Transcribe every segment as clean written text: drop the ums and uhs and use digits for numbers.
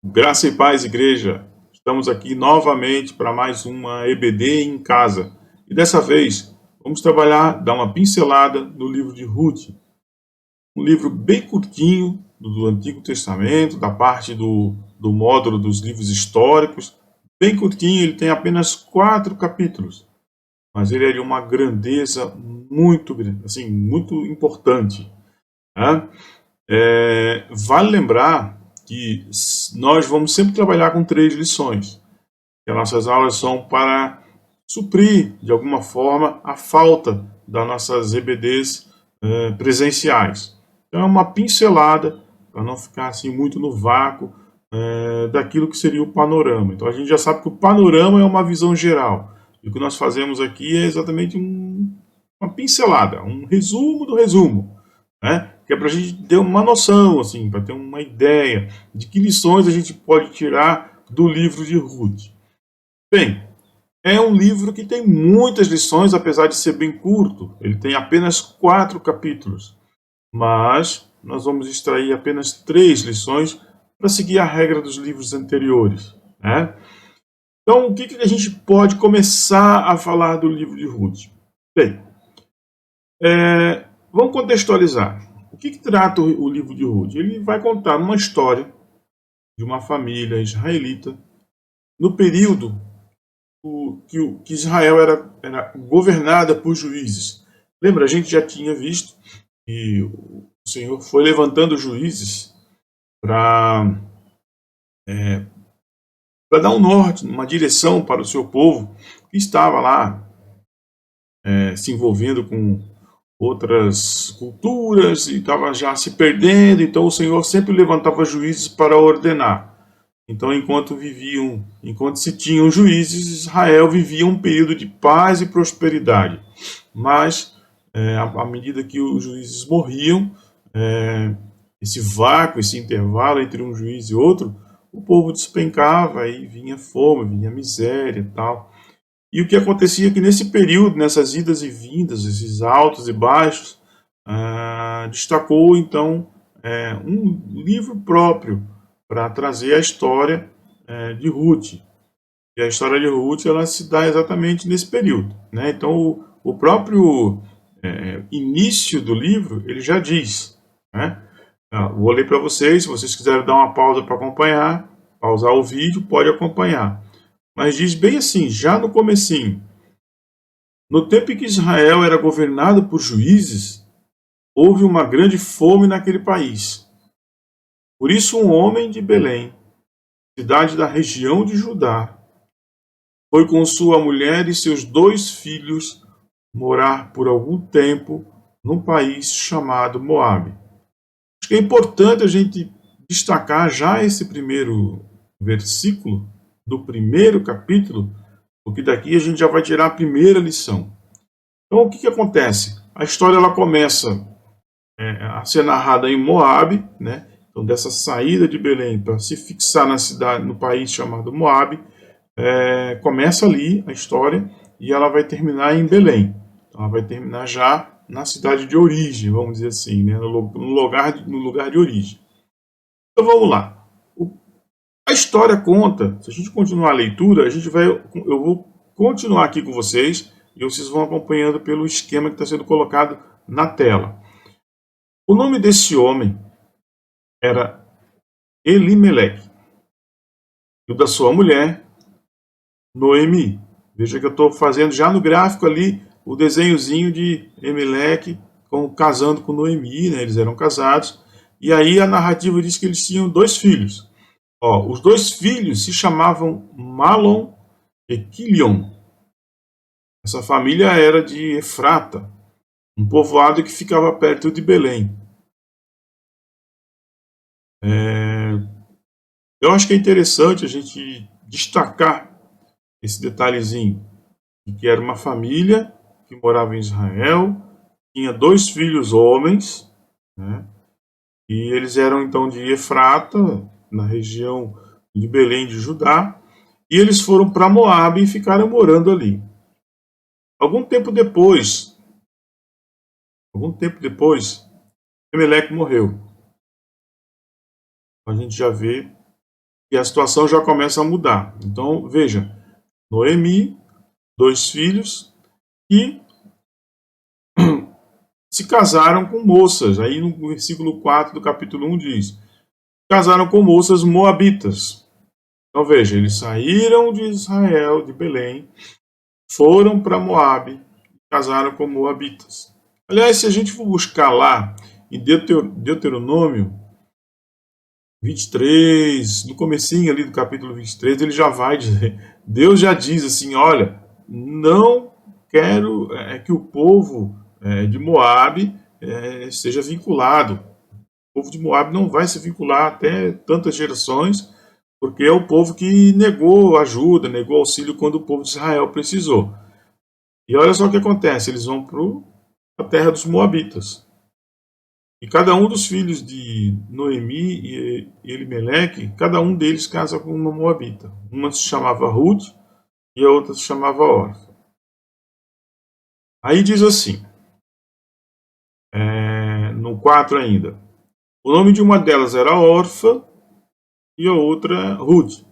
Graça e paz, igreja. Estamos aqui novamente para mais uma EBD em casa. E dessa vez vamos trabalhar, dar uma pincelada no livro de Ruth. Um livro bem curtinho do Antigo Testamento, da parte do módulo dos livros históricos. Bem curtinho, ele tem apenas 4 capítulos. Mas ele é de uma grandeza muito, assim, muito importante. Né? Vale lembrar que nós vamos sempre trabalhar com 3 lições. Que as nossas aulas são para suprir, de alguma forma, a falta das nossas EBDs presenciais. Então, é uma pincelada, para não ficar assim muito no vácuo, daquilo que seria o panorama. Então, a gente já sabe que o panorama é uma visão geral. E o que nós fazemos aqui é exatamente uma pincelada, um resumo do resumo. Né? Que é para a gente ter uma noção, assim, para ter uma ideia de que lições a gente pode tirar do livro de Ruth. Bem, é um livro que tem muitas lições, apesar de ser bem curto. Ele tem apenas 4 capítulos, mas nós vamos extrair apenas 3 lições para seguir a regra dos livros anteriores. Né? Então, o que a gente pode começar a falar do livro de Ruth? Bem, vamos contextualizar. O que trata o livro de Ruth? Ele vai contar uma história de uma família israelita no período que Israel era governada por juízes. Lembra, a gente já tinha visto que o Senhor foi levantando juízes para dar um norte, uma direção para o seu povo que estava lá se envolvendo com outras culturas e estava já se perdendo. Então o Senhor sempre levantava juízes para ordenar. Então, enquanto se tinham juízes, Israel vivia um período de paz e prosperidade. Mas, à medida que os juízes morriam, esse vácuo, esse intervalo entre um juiz e outro, o povo despencava e vinha fome, vinha miséria e tal. E o que acontecia é que nesse período, nessas idas e vindas, esses altos e baixos, destacou então um livro próprio para trazer a história de Ruth. E a história de Ruth ela se dá exatamente nesse período. Né? Então o próprio início do livro ele já diz. Né? Vou ler para vocês, se vocês quiserem dar uma pausa para acompanhar, pausar o vídeo, pode acompanhar. Mas diz bem assim, já no comecinho. No tempo em que Israel era governado por juízes, houve uma grande fome naquele país. Por isso um homem de Belém, cidade da região de Judá, foi com sua mulher e seus 2 filhos morar por algum tempo num país chamado Moabe. Acho que é importante a gente destacar já esse primeiro versículo do primeiro capítulo, porque daqui a gente já vai tirar a primeira lição. Então, o que acontece? A história ela começa a ser narrada em Moabe, né? Então, dessa saída de Belém para se fixar na cidade, no país chamado Moabe, começa ali a história e ela vai terminar em Belém. Então, ela vai terminar já na cidade de origem, vamos dizer assim, né? no lugar de origem. Então, vamos lá. A história conta, se a gente continuar a leitura, eu vou continuar aqui com vocês e vocês vão acompanhando pelo esquema que está sendo colocado na tela. O nome desse homem era Elimeleque, e o da sua mulher, Noemi. Veja que eu estou fazendo já no gráfico ali o desenhozinho de Elimeleque casando com Noemi, né? Eles eram casados. E aí a narrativa diz que eles tinham 2 filhos. Os 2 filhos se chamavam Malom e Quilion. Essa família era de Efrata, um povoado que ficava perto de Belém. Eu acho que é interessante a gente destacar esse detalhezinho, de que era uma família que morava em Israel, tinha 2 filhos homens, né? E eles eram então de Efrata, na região de Belém de Judá, e eles foram para Moabe e ficaram morando ali. Algum tempo depois, Elimeleque morreu. A gente já vê e a situação já começa a mudar. Então, veja, Noemi, 2 filhos, e se casaram com moças. Aí no versículo 4 do capítulo 1 diz, casaram com moças moabitas. Então veja, eles saíram de Israel, de Belém, foram para Moabe, casaram com moabitas. Aliás, se a gente for buscar lá em Deuteronômio 23, no comecinho ali do capítulo 23, ele já vai dizer, Deus já diz assim, olha, não quero que o povo de Moabe seja vinculado. O povo de Moabe não vai se vincular até tantas gerações, porque é o povo que negou ajuda, negou auxílio quando o povo de Israel precisou. E olha só o que acontece, eles vão para a terra dos Moabitas. E cada um dos filhos de Noemi e Elimeleque, cada um deles casa com uma Moabita. Uma se chamava Ruth e a outra se chamava Orfa. Aí diz assim, no 4 ainda, o nome de uma delas era Orfa e a outra Ruth.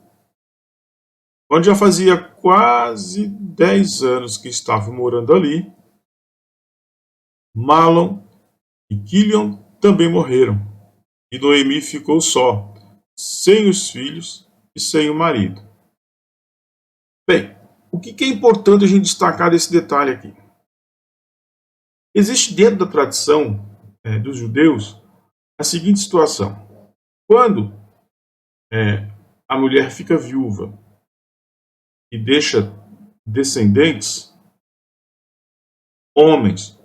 Quando já fazia quase 10 anos que estavam morando ali, Malom e Quilion também morreram, e Noemi ficou só, sem os filhos e sem o marido. Bem, o que é importante a gente destacar desse detalhe aqui? Existe dentro da tradição dos judeus a seguinte situação. Quando a mulher fica viúva e deixa descendentes, homens,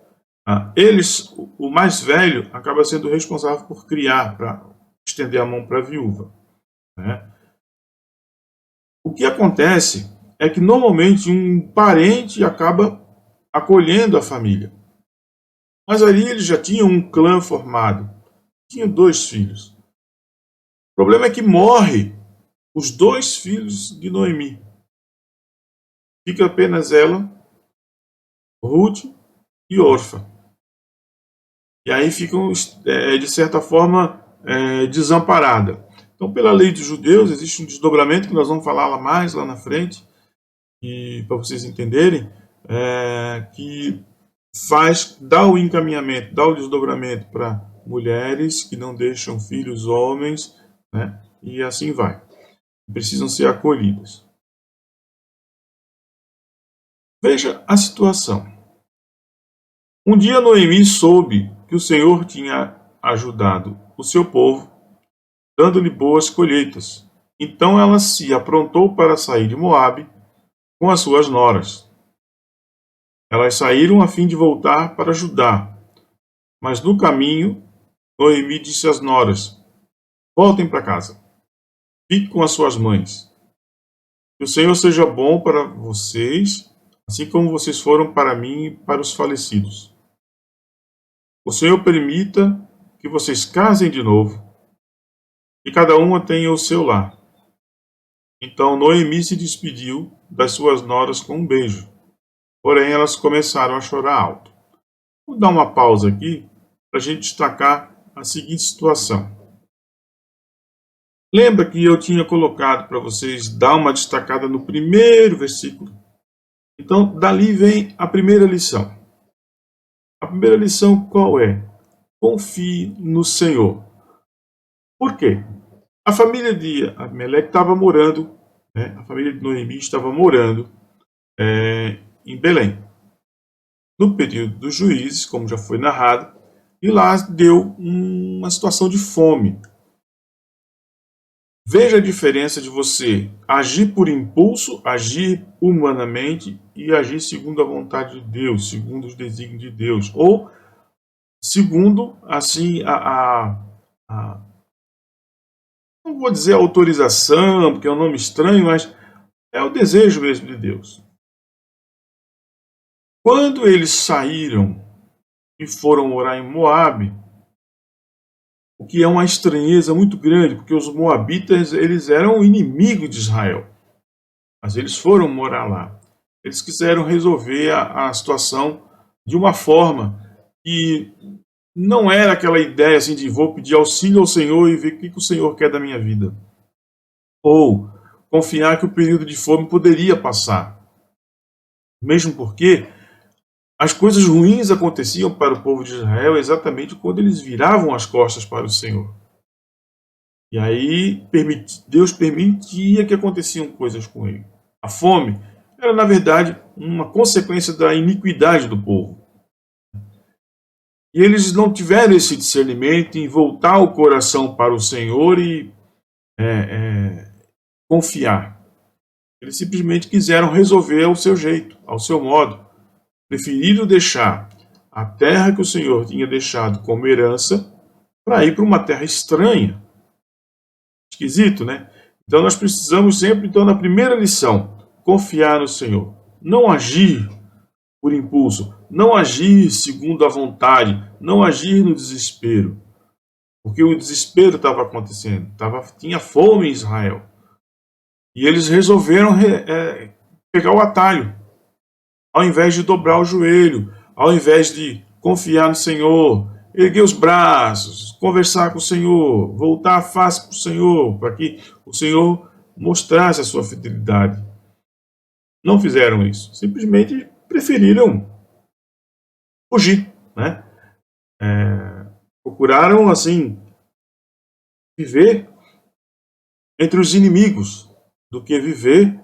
eles, o mais velho, acaba sendo responsável por criar, para estender a mão para a viúva. Né? O que acontece é que normalmente um parente acaba acolhendo a família. Mas ali eles já tinham um clã formado, tinham 2 filhos. O problema é que morre os 2 filhos de Noemi. Fica apenas ela, Ruth e Orfa. E aí ficam, de certa forma, desamparada. Então, pela lei dos judeus, existe um desdobramento que nós vamos falar lá na frente, e para vocês entenderem, que dá o encaminhamento, dá o desdobramento para mulheres que não deixam filhos homens, né? E assim vai. Precisam ser acolhidas. Veja a situação. Um dia Noemi soube que o Senhor tinha ajudado o seu povo, dando-lhe boas colheitas. Então ela se aprontou para sair de Moabe com as suas noras. Elas saíram a fim de voltar para Judá. Mas no caminho, Noemi disse às noras, voltem para casa. Fique com as suas mães. Que o Senhor seja bom para vocês, assim como vocês foram para mim e para os falecidos. O Senhor permita que vocês casem de novo, e cada uma tenha o seu lar. Então Noemi se despediu das suas noras com um beijo. Porém, elas começaram a chorar alto. Vou dar uma pausa aqui para a gente destacar a seguinte situação. Lembra que eu tinha colocado para vocês dar uma destacada no primeiro versículo? Então, dali vem a primeira lição. A primeira lição qual é? Confie no Senhor. Por quê? A família de Abimeleque estava morando, a família de Noemi estava morando em Belém. No período dos juízes, como já foi narrado, e lá deu uma situação de fome. Veja a diferença de você agir por impulso, agir humanamente e agir segundo a vontade de Deus, segundo os desígnios de Deus, ou segundo, assim, não vou dizer autorização, porque é um nome estranho, mas é o desejo mesmo de Deus. Quando eles saíram e foram morar em Moabe, o que é uma estranheza muito grande, porque os moabitas eles eram inimigos de Israel, mas eles foram morar lá. Eles quiseram resolver a situação de uma forma que não era aquela ideia assim de vou pedir auxílio ao Senhor e ver o que o Senhor quer da minha vida. ou confiar que o período de fome poderia passar. Mesmo porque as coisas ruins aconteciam para o povo de Israel exatamente quando eles viravam as costas para o Senhor. E aí Deus permitia que aconteciam coisas com ele. A fome era, na verdade, uma consequência da iniquidade do povo. E eles não tiveram esse discernimento em voltar o coração para o Senhor e confiar. Eles simplesmente quiseram resolver ao seu jeito, ao seu modo. Preferiram deixar a terra que o Senhor tinha deixado como herança para ir para uma terra estranha. Esquisito, né? Então nós precisamos sempre, então, na primeira lição, confiar no Senhor. Não agir por impulso, não agir segundo a vontade, não agir no desespero. Porque o desespero estava acontecendo, tinha fome em Israel. E eles resolveram pegar o atalho. Ao invés de dobrar o joelho, ao invés de confiar no Senhor, erguer os braços, conversar com o Senhor, voltar a face para o Senhor, para que o Senhor mostrasse a sua fidelidade. Não fizeram isso. Simplesmente preferiram fugir, né? Procuraram, assim, viver entre os inimigos do que viver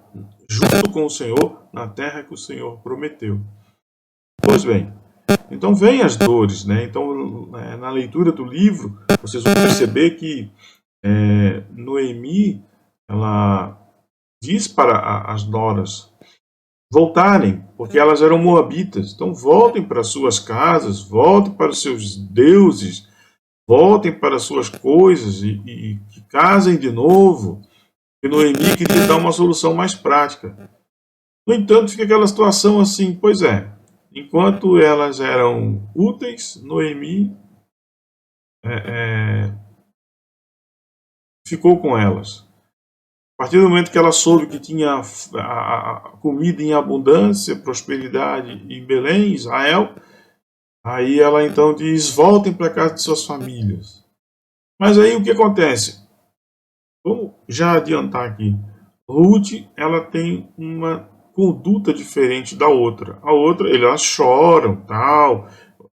junto com o Senhor na terra que o Senhor prometeu. Pois bem, então vem as dores, né? Então, na leitura do livro, vocês vão perceber que Noemi, ela diz para as noras voltarem, porque elas eram moabitas. Então voltem para suas casas, voltem para os seus deuses, voltem para as suas coisas e casem de novo. E Noemi queria dar uma solução mais prática. No entanto, fica aquela situação assim, pois é, enquanto elas eram úteis, Noemi ficou com elas. A partir do momento que ela soube que tinha a comida em abundância, prosperidade em Belém, Israel, aí ela então diz, voltem para casa de suas famílias. Mas aí o que acontece? Vamos já adiantar aqui. Ruth, ela tem uma conduta diferente da outra. A outra, elas choram, tal,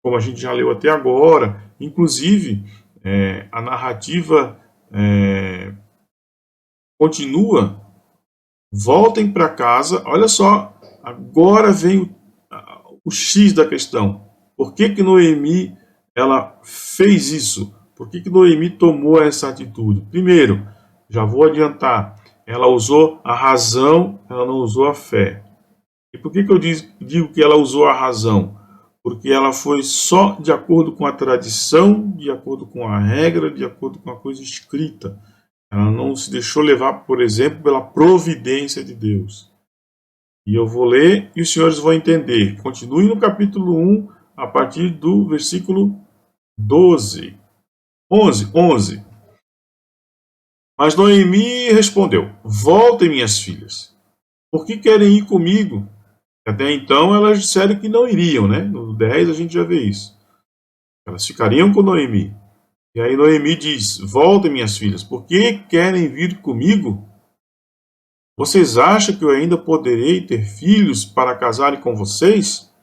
como a gente já leu até agora. Inclusive, a narrativa continua. Voltem para casa. Olha só, agora vem o X da questão. Por que Noemi ela fez isso? Por que Noemi tomou essa atitude? Primeiro, já vou adiantar, ela usou a razão, ela não usou a fé. E por que eu digo que ela usou a razão? Porque ela foi só de acordo com a tradição, de acordo com a regra, de acordo com a coisa escrita. Ela não se deixou levar, por exemplo, pela providência de Deus. E eu vou ler e os senhores vão entender. Continue no capítulo 1, a partir do versículo 11. Mas Noemi respondeu, voltem minhas filhas, por que querem ir comigo? Até então elas disseram que não iriam, né? No 10 a gente já vê isso. Elas ficariam com Noemi. E aí Noemi diz, voltem minhas filhas, por que querem vir comigo? Vocês acham que eu ainda poderei ter filhos para casarem com vocês?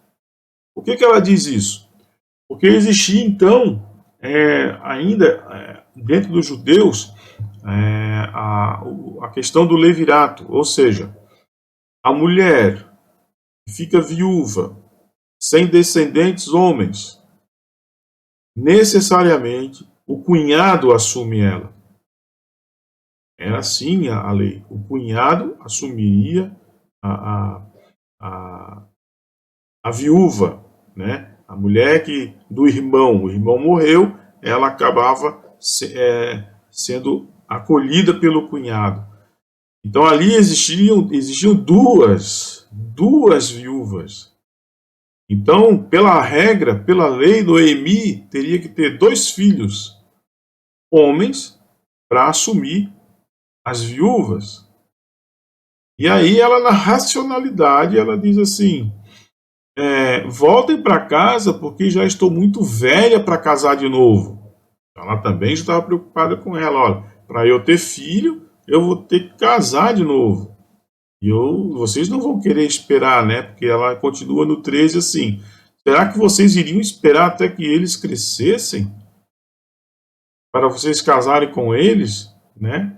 Por que ela diz isso? Porque existia então, ainda dentro dos judeus, a questão do levirato, ou seja, a mulher que fica viúva, sem descendentes homens, necessariamente o cunhado assume ela. Era assim a lei. O cunhado assumiria a viúva, né? A mulher do irmão, o irmão morreu, ela acabava sendo acolhida pelo cunhado. Então ali existiam duas viúvas. Então, pela regra, pela lei, Noemi teria que ter 2 filhos, homens, para assumir as viúvas. E aí ela, na racionalidade, ela diz assim, voltem para casa porque já estou muito velha para casar de novo. Ela também já estava preocupada com ela. Olha, para eu ter filho, eu vou ter que casar de novo. E vocês não vão querer esperar, né? Porque ela continua no 13 assim. Será que vocês iriam esperar até que eles crescessem? Para vocês casarem com eles, né?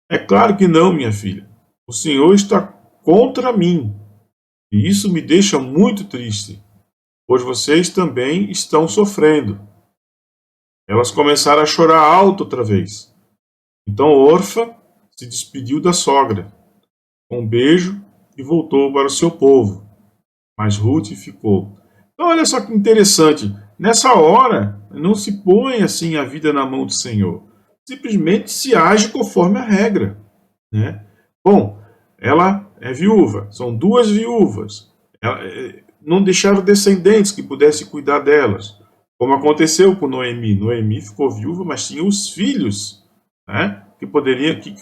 É claro que não, minha filha. O Senhor está contra mim. E isso me deixa muito triste, pois vocês também estão sofrendo. Elas começaram a chorar alto outra vez. Então Orfa se despediu da sogra, com um beijo, e voltou para o seu povo. Mas Ruth ficou. Então olha só que interessante. Nessa hora, não se põe assim a vida na mão do Senhor. Simplesmente se age conforme a regra, né? Bom, ela é viúva, são duas viúvas. Não deixaram descendentes que pudessem cuidar delas, como aconteceu com Noemi. Noemi ficou viúva, mas tinha os filhos, né, que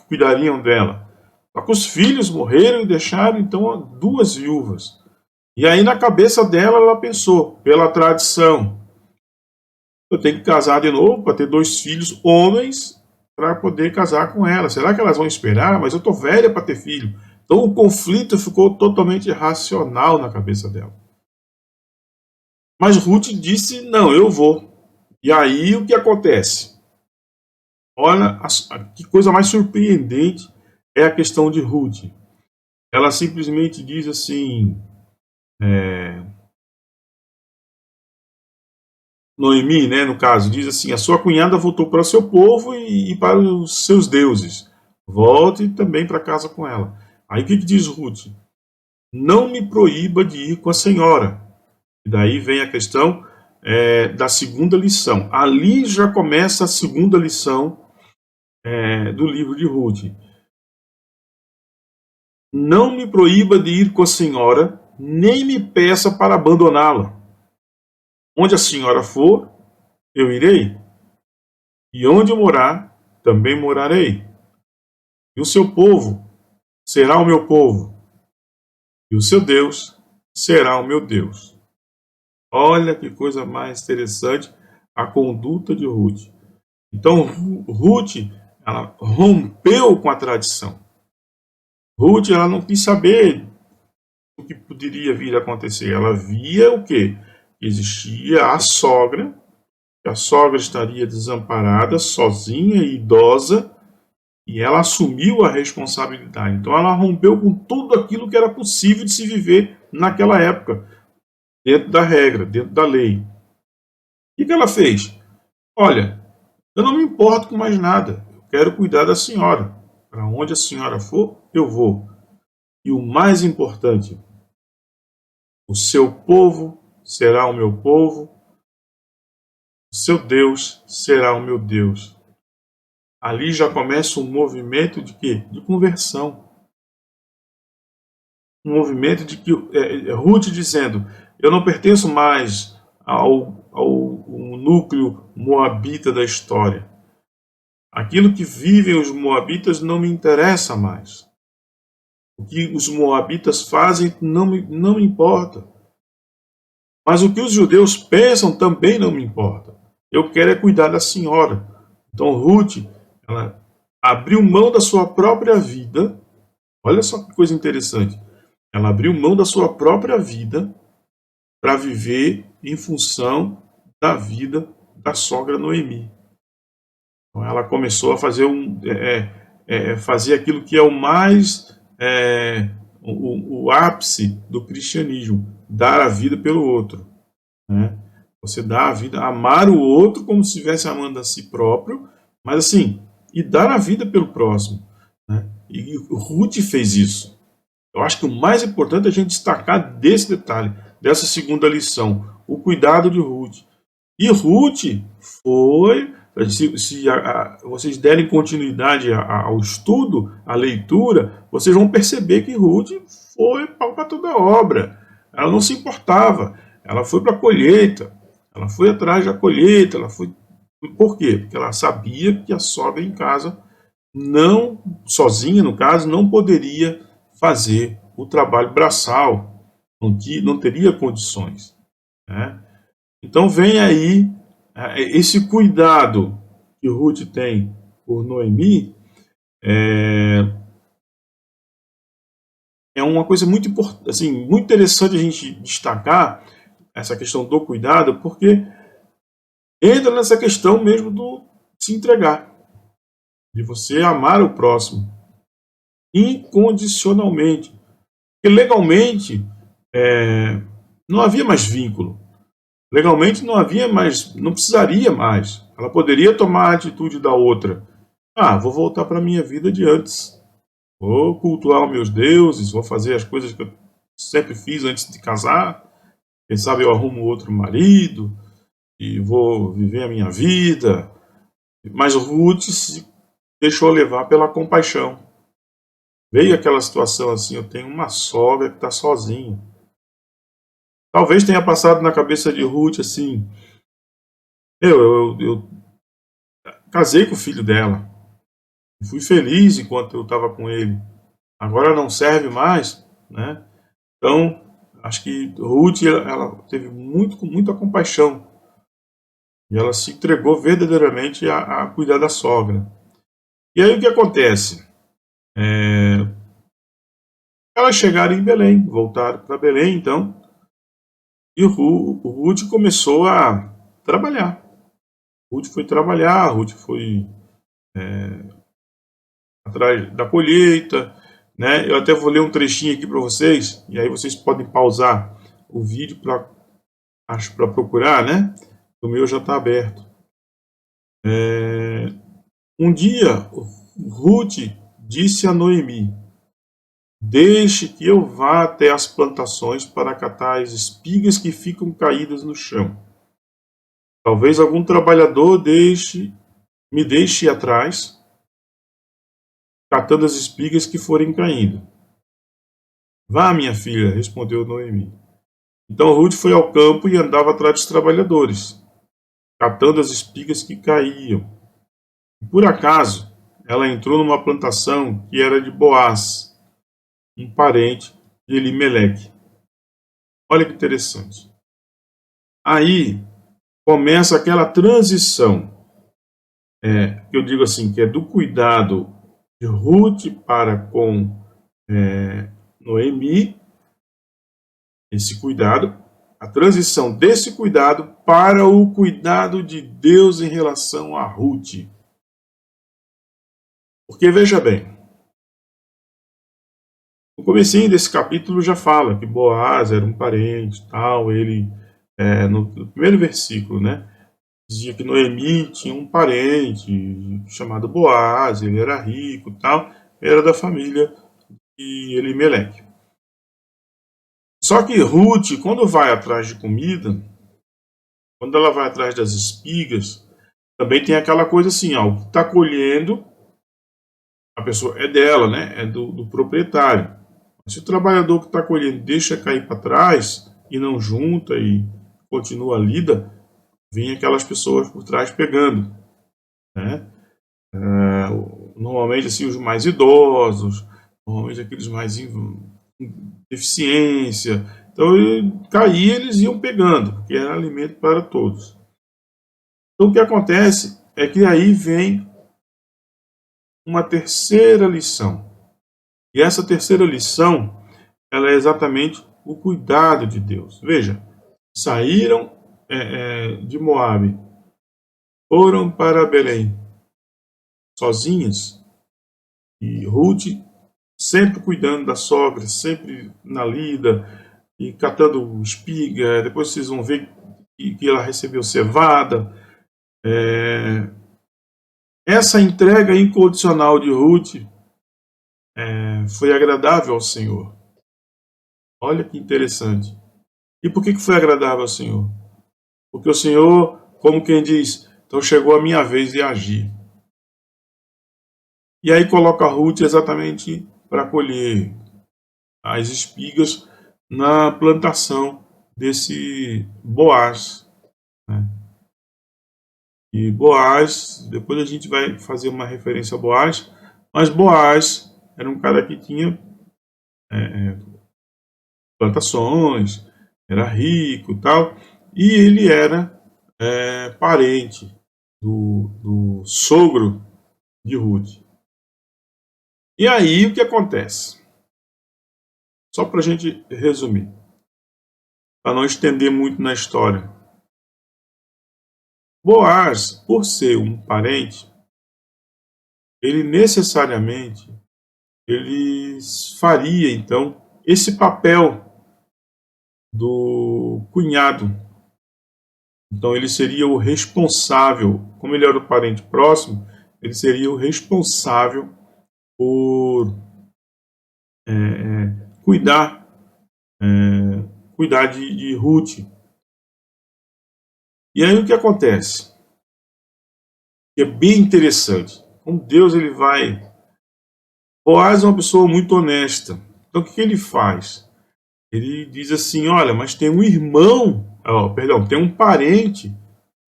cuidariam dela. Só que os filhos morreram e deixaram então duas viúvas. E aí na cabeça dela ela pensou, pela tradição, eu tenho que casar de novo para ter dois filhos homens para poder casar com ela. Será que elas vão esperar? Mas eu estou velha para ter filho. Então o conflito ficou totalmente irracional na cabeça dela. Mas Ruth disse, não, eu vou. E aí o que acontece? Olha que coisa mais surpreendente é a questão de Ruth. Ela simplesmente diz assim, Noemi, né, no caso, diz assim, a sua cunhada voltou para o seu povo e para os seus deuses. Volte também para casa com ela. Aí o que diz Ruth? Não me proíba de ir com a senhora. E daí vem a questão da segunda lição. Ali já começa a segunda lição do livro de Ruth. Não me proíba de ir com a senhora, nem me peça para abandoná-la. Onde a senhora for, eu irei. E onde morar, também morarei. E o seu povo será o meu povo. E o seu Deus será o meu Deus. Olha que coisa mais interessante a conduta de Ruth. Então, Ruth, ela rompeu com a tradição. Ruth, ela não quis saber o que poderia vir a acontecer. Ela via o quê? Existia a sogra, que a sogra estaria desamparada, sozinha e idosa, e ela assumiu a responsabilidade. Então, ela rompeu com tudo aquilo que era possível de se viver naquela época, dentro da regra, dentro da lei. O que ela fez? Olha, eu não me importo com mais nada. Eu quero cuidar da senhora. Para onde a senhora for, eu vou. E o mais importante, o seu povo será o meu povo, o seu Deus será o meu Deus. Ali já começa um movimento de quê? De conversão. Um movimento de que Ruth dizendo, eu não pertenço mais ao núcleo moabita da história. Aquilo que vivem os moabitas não me interessa mais. O que os moabitas fazem não me importa. Mas o que os judeus pensam também não me importa. Eu quero é cuidar da senhora. Então Ruth, ela abriu mão da sua própria vida. Olha só que coisa interessante. Ela abriu mão da sua própria vida para viver em função da vida da sogra Noemi. Então ela começou a fazer fazer aquilo que é o mais o ápice do cristianismo, dar a vida pelo outro, né? Você dá a vida, amar o outro como se estivesse amando a si próprio, mas assim, e dar a vida pelo próximo, né? E Ruth fez isso. Eu acho que o mais importante é a gente destacar desse detalhe, dessa segunda lição, o cuidado de Ruth. E Ruth foi, se vocês derem continuidade ao estudo, à leitura, vocês vão perceber que Ruth foi para toda a obra. Ela não se importava, ela foi para a colheita, ela foi atrás da colheita, ela foi. Por quê? Porque ela sabia que a sogra em casa, não, sozinha no caso, não poderia fazer o trabalho braçal, não teria condições, né? Então vem aí esse cuidado que Ruth tem por Noemi, É uma coisa muito importante, assim, muito interessante a gente destacar essa questão do cuidado, porque entra nessa questão mesmo do se entregar, de você amar o próximo incondicionalmente. Porque legalmente não havia mais vínculo. Legalmente não havia mais, não precisaria mais. Ela poderia tomar a atitude da outra. Ah, vou voltar para a minha vida de antes. Vou cultuar os meus deuses, vou fazer as coisas que eu sempre fiz antes de casar. Quem sabe eu arrumo outro marido e vou viver a minha vida. Mas Ruth se deixou levar pela compaixão. Veio aquela situação assim, eu tenho uma sogra que está sozinha. Talvez tenha passado na cabeça de Ruth assim, eu casei com o filho dela, fui feliz enquanto eu estava com ele, agora não serve mais, né? Então, acho que Ruth, ela teve muita compaixão, e ela se entregou verdadeiramente a cuidar da sogra. E aí o que acontece? Elas chegaram em Belém, voltaram para Belém, então, e o Ruth começou a trabalhar. Ruth foi trabalhar, Ruth foi atrás da colheita, né? Eu até vou ler um trechinho aqui para vocês, e aí vocês podem pausar o vídeo para procurar, né? O meu já está aberto. Um dia, Ruth disse a Noemi: deixe que eu vá até as plantações para catar as espigas que ficam caídas no chão. Talvez algum trabalhador me deixe ir atrás, catando as espigas que forem caindo. Vá, minha filha, respondeu Noemi. Então Ruth foi ao campo e andava atrás dos trabalhadores, catando as espigas que caíam. E por acaso, ela entrou numa plantação que era de Boaz, um parente de Elimeleque. Olha que interessante. Aí começa aquela transição, que eu digo assim, que é do cuidado de Ruth para com Noemi, esse cuidado, a transição desse cuidado para o cuidado de Deus em relação a Ruth. Porque veja bem, no comecinho desse capítulo já fala que Boaz era um parente, tal, ele, no primeiro versículo, né, dizia que Noemi tinha um parente chamado Boaz, ele era rico, tal, era da família de Elimeleque. Só que Ruth, quando vai atrás de comida, quando ela vai atrás das espigas, também tem aquela coisa assim, ó, o que está colhendo, a pessoa é dela, né, é do proprietário. Se o trabalhador que está colhendo deixa cair para trás e não junta e continua a lida, vem aquelas pessoas por trás pegando, né? Normalmente assim os mais idosos, normalmente aqueles mais deficiência. Então, caía, eles iam pegando, porque era alimento para todos. Então, o que acontece é que aí vem uma terceira lição. E essa terceira lição, ela é exatamente o cuidado de Deus. Veja, saíram de Moabe, foram para Belém, sozinhas, e Ruth sempre cuidando da sogra, sempre na lida, e catando espiga. Depois vocês vão ver que ela recebeu cevada. Essa entrega incondicional de Ruth foi agradável ao Senhor. Olha que interessante. E por que foi agradável ao Senhor? Porque o Senhor, como quem diz, então chegou a minha vez de agir. E aí coloca Ruth exatamente para colher as espigas na plantação desse Boaz, né? E Boaz, depois a gente vai fazer uma referência a Boaz, mas Boaz era um cara que tinha plantações, era rico e tal, e ele era parente do sogro de Ruth. E aí o que acontece? Só para a gente resumir, para não estender muito na história. Boaz, por ser um parente, ele necessariamente ele faria então esse papel do cunhado. Então ele seria o responsável, como ele era o parente próximo, ele seria o responsável por cuidar, cuidar de Ruth. E aí o que acontece? Que é bem interessante. Como Deus ele vai. Boaz é uma pessoa muito honesta. Então o que ele faz? Ele diz assim: olha, mas tem um irmão, tem um parente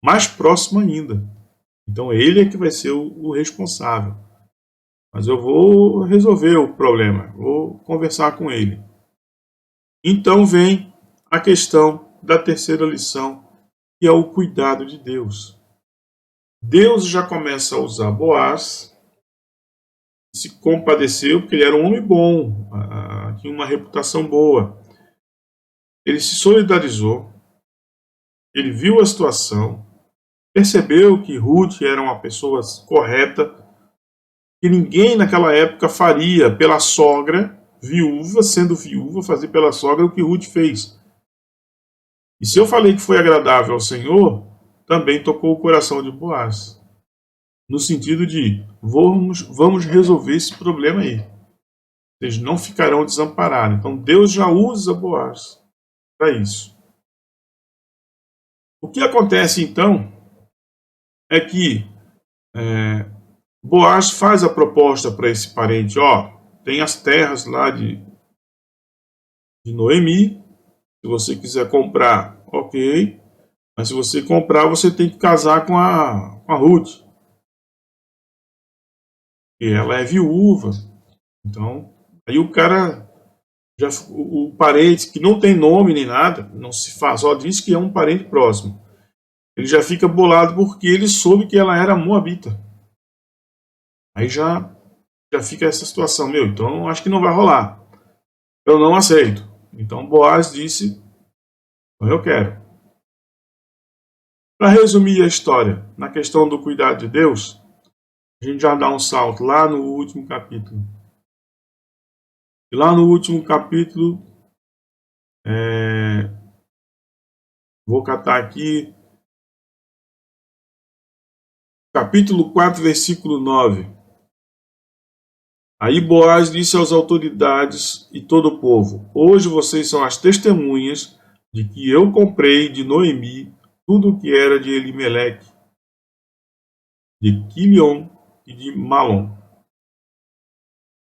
mais próximo ainda. Então ele é que vai ser o responsável. Mas eu vou resolver o problema, vou conversar com ele. Então vem a questão da terceira lição, que é o cuidado de Deus. Deus já começa a usar Boaz, se compadeceu, porque ele era um homem bom, tinha uma reputação boa. Ele se solidarizou, ele viu a situação, percebeu que Ruth era uma pessoa correta, que ninguém naquela época faria pela sogra, viúva, sendo viúva, fazer pela sogra o que Ruth fez. E se eu falei que foi agradável ao Senhor, também tocou o coração de Boaz. No sentido de, vamos resolver esse problema aí. Vocês não ficarão desamparados. Então Deus já usa Boaz para isso. O que acontece então é que Boaz faz a proposta para esse parente, tem as terras lá de Noemi, se você quiser comprar, ok, mas se você comprar, você tem que casar com a Ruth, e ela é viúva. Então, aí o cara, o parente que não tem nome nem nada, não se faz, só diz que é um parente próximo, ele já fica bolado porque ele soube que ela era moabita. Aí já fica essa situação, então acho que não vai rolar. Eu não aceito. Então Boaz disse, eu quero. Para resumir a história, na questão do cuidado de Deus, a gente já dá um salto lá no último capítulo. E lá no último capítulo, vou catar aqui, capítulo 4, versículo 9. Aí Boaz disse às autoridades e todo o povo: hoje vocês são as testemunhas de que eu comprei de Noemi tudo o que era de Elimeleque, de Quilion e de Malom.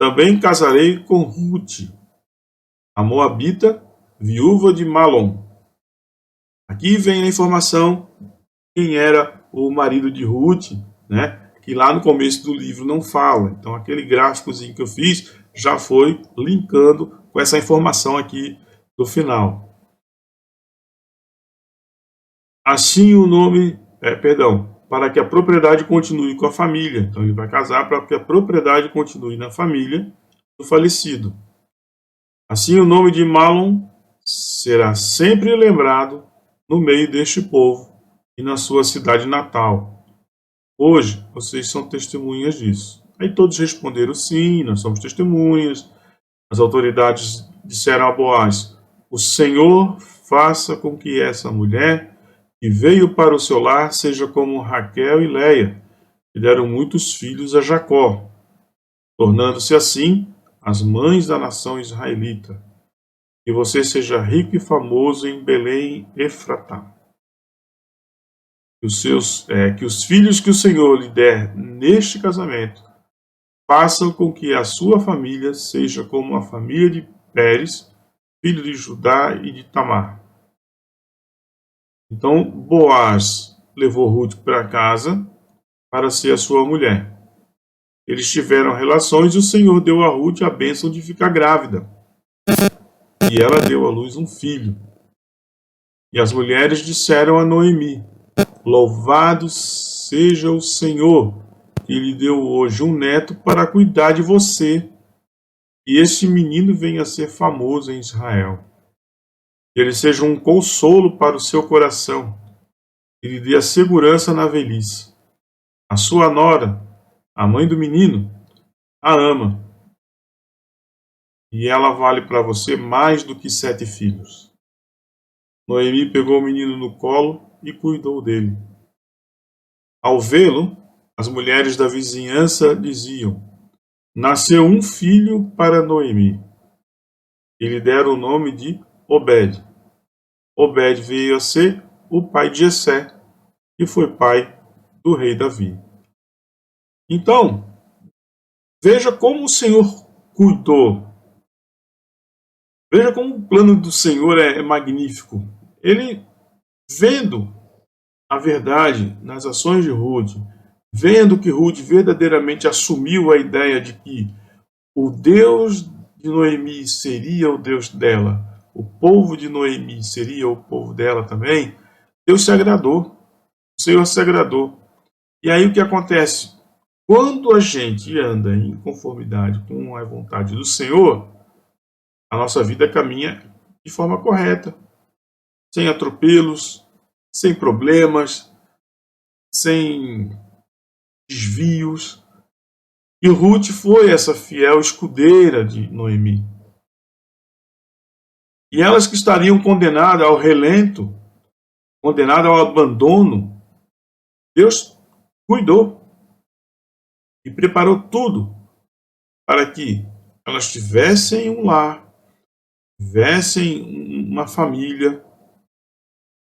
Também casarei com Ruth, a moabita, viúva de Malom. Aqui vem a informação quem era o marido de Ruth, né? Que lá no começo do livro não fala. Então aquele gráficozinho que eu fiz já foi linkando com essa informação aqui do final. Assim o nome, para que a propriedade continue com a família. Então ele vai casar para que a propriedade continue na família do falecido. Assim o nome de Malom será sempre lembrado no meio deste povo e na sua cidade natal. Hoje vocês são testemunhas disso. Aí todos responderam sim, nós somos testemunhas. As autoridades disseram a Boaz: o Senhor faça com que essa mulher que veio para o seu lar seja como Raquel e Leia, que deram muitos filhos a Jacó, tornando-se assim as mães da nação israelita. Que você seja rico e famoso em Belém Efratá. Que os filhos que o Senhor lhe der neste casamento façam com que a sua família seja como a família de Pérez, filho de Judá e de Tamar. Então Boaz levou Ruth para casa para ser a sua mulher. Eles tiveram relações e o Senhor deu a Ruth a bênção de ficar grávida. E ela deu à luz um filho. E as mulheres disseram a Noemi: louvado seja o Senhor, que lhe deu hoje um neto para cuidar de você, e este menino venha a ser famoso em Israel. Que ele seja um consolo para o seu coração, e lhe dê a segurança na velhice. A sua nora, a mãe do menino, a ama, e ela vale para você mais do que 7 filhos. Noemi pegou o menino no colo e cuidou dele. Ao vê-lo, as mulheres da vizinhança diziam: nasceu um filho para Noemi. E lhe deram o nome de Obed. Obed veio a ser o pai de Jessé, que foi pai do rei Davi. Então, veja como o Senhor cuidou. Veja como o plano do Senhor é magnífico. Ele, vendo a verdade nas ações de Ruth, vendo que Ruth verdadeiramente assumiu a ideia de que o Deus de Noemi seria o Deus dela, o povo de Noemi seria o povo dela também, Deus se agradou, o Senhor se agradou. E aí o que acontece? Quando a gente anda em conformidade com a vontade do Senhor, a nossa vida caminha de forma correta, sem atropelos, sem problemas, sem desvios. E Ruth foi essa fiel escudeira de Noemi. E elas que estariam condenadas ao relento, condenadas ao abandono, Deus cuidou e preparou tudo para que elas tivessem um lar, tivessem uma família.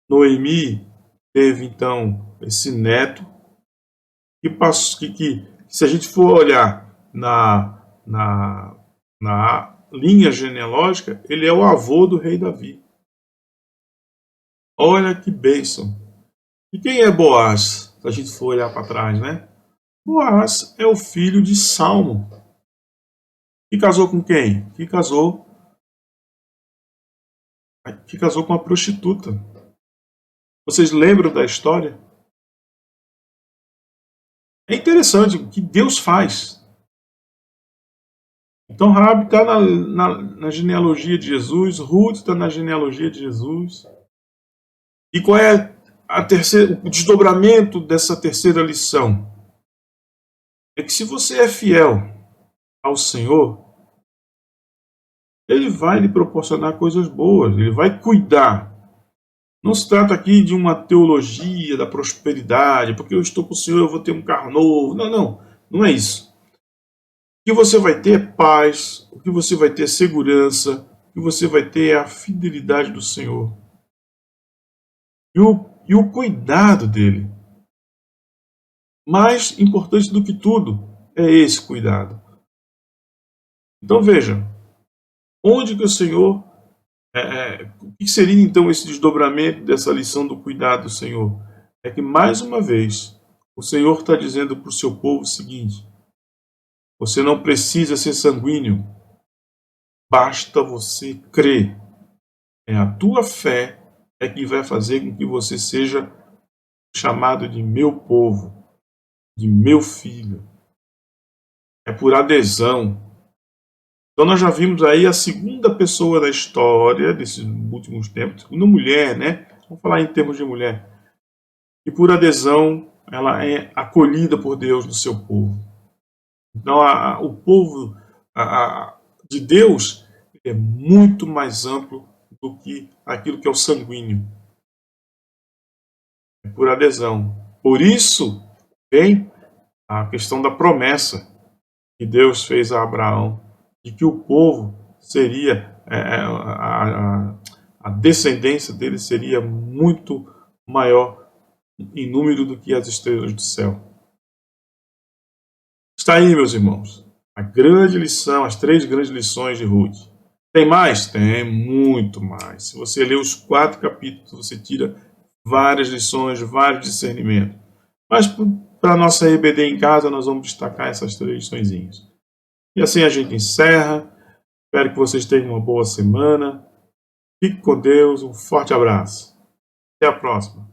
Noemi teve então esse neto que se a gente for olhar na linha genealógica, ele é o avô do rei Davi. Olha que bênção. E quem é Boaz? Se a gente for olhar para trás, né? Boaz é o filho de Salmo. Que casou com quem? Que casou com a prostituta. Vocês lembram da história? É interessante o que Deus faz. Então Raabe está na genealogia de Jesus, Ruth está na genealogia de Jesus. E qual é o desdobramento dessa terceira lição? É que se você é fiel ao Senhor, Ele vai lhe proporcionar coisas boas, Ele vai cuidar. Não se trata aqui de uma teologia da prosperidade, porque eu estou com o Senhor, eu vou ter um carro novo. Não é isso. O que você vai ter é paz, o que você vai ter é segurança, o que você vai ter é a fidelidade do Senhor. E o cuidado dele. Mais importante do que tudo é esse cuidado. Então veja, onde que o Senhor... o que seria então esse desdobramento dessa lição do cuidado do Senhor? É que mais uma vez o Senhor está dizendo para o seu povo o seguinte: você não precisa ser sanguíneo, basta você crer. É a tua fé é que vai fazer com que você seja chamado de meu povo, de meu filho. É por adesão. Então nós já vimos aí a segunda pessoa da história desses últimos tempos, segunda mulher, né? Vamos falar em termos de mulher. E por adesão, ela é acolhida por Deus no seu povo. Então o povo de Deus é muito mais amplo do que aquilo que é o sanguíneo. É por adesão. Por isso vem a questão da promessa que Deus fez a Abraão, de que o povo seria, a descendência dele seria muito maior em número do que as estrelas do céu. Está aí, meus irmãos, a grande lição, as 3 grandes lições de Ruth. Tem mais? Tem muito mais. Se você ler os 4 capítulos, você tira várias lições, vários discernimentos. Mas para a nossa EBD em casa, nós vamos destacar essas 3 liçõezinhas. E assim a gente encerra. Espero que vocês tenham uma boa semana. Fique com Deus. Um forte abraço. Até a próxima.